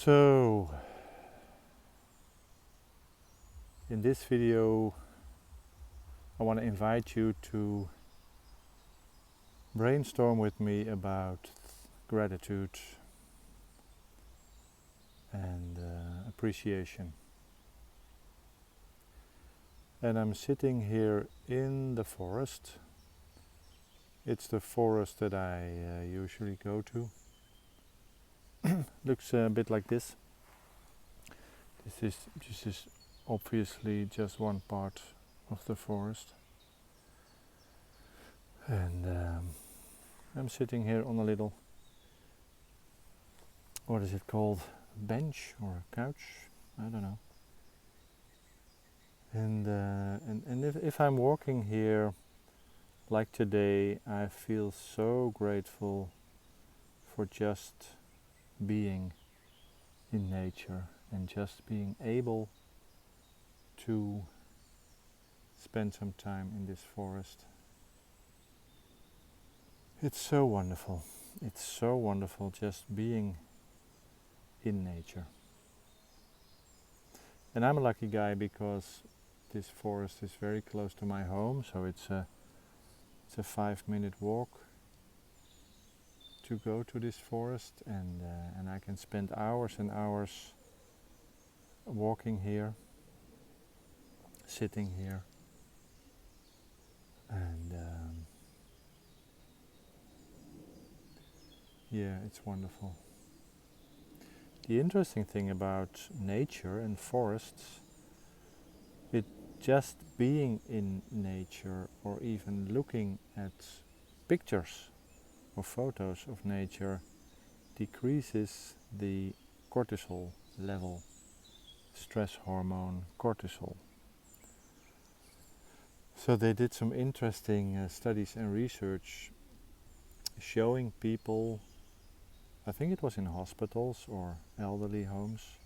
So, in this video I want to invite you to brainstorm with me about gratitude and appreciation. And I'm sitting here in the forest. It's the forest that I usually go to. Looks a bit like this. This is obviously just one part of the forest. And I'm sitting here on a little, what is it called, bench or a couch? I don't know. And if I'm walking here like today, I feel so grateful for just being in nature and just being able to spend some time in this forest. It's so wonderful. It's so wonderful just being in nature. And I'm a lucky guy because this forest is very close to my home, so it's a 5-minute walk to go to this forest, and I can spend hours and hours walking here, sitting here, and yeah, it's wonderful. The interesting thing about nature and forests, it just being in nature or even looking at pictures or photos of nature decreases the cortisol level, stress hormone cortisol. So they did some interesting studies and research showing people, I think it was in hospitals or elderly homes,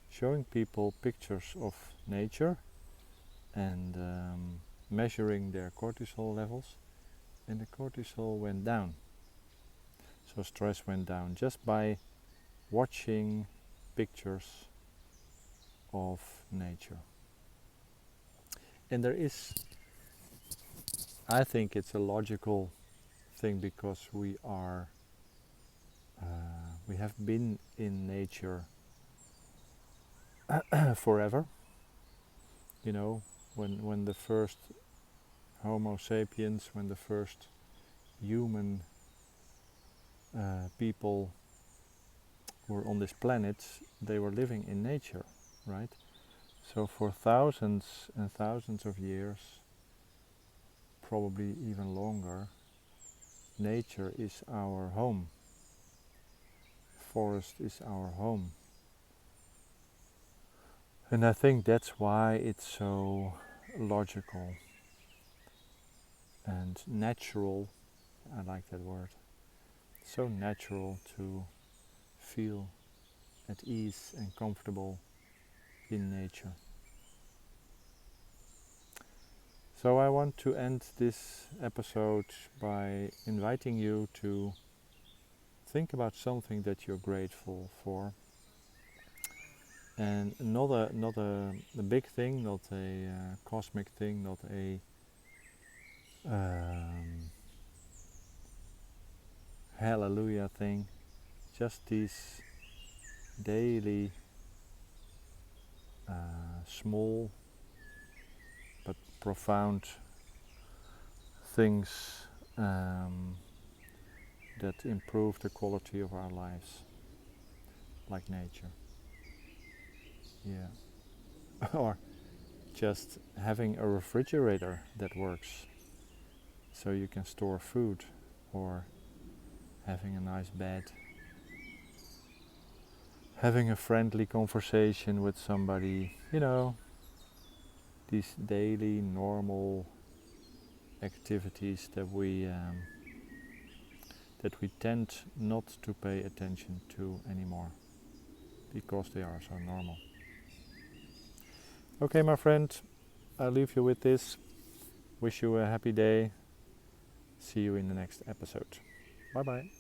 showing people pictures of nature and measuring their cortisol levels, and the cortisol went down. So stress went down just by watching pictures of nature. And there is, I think it's a logical thing because we have been in nature forever. You know, when the first Homo sapiens, when the first human people were on this planet, they were living in nature, right? So for thousands and thousands of years, probably even longer, nature is our home. Forest is our home. And I think that's why it's so logical and natural, I like that word, so natural to feel at ease and comfortable in nature. So I want to end this episode by inviting you to think about something that you're grateful for. And not a big thing, not a cosmic thing, not a hallelujah thing. Just these daily, small but profound things that improve the quality of our lives, like nature. Yeah. Or just having a refrigerator that works so you can store food, or having a nice bed, having a friendly conversation with somebody, you know, these daily normal activities that we tend not to pay attention to anymore because they are so normal. Okay, my friend, I'll leave you with this. Wish you a happy day. See you in the next episode. Bye bye.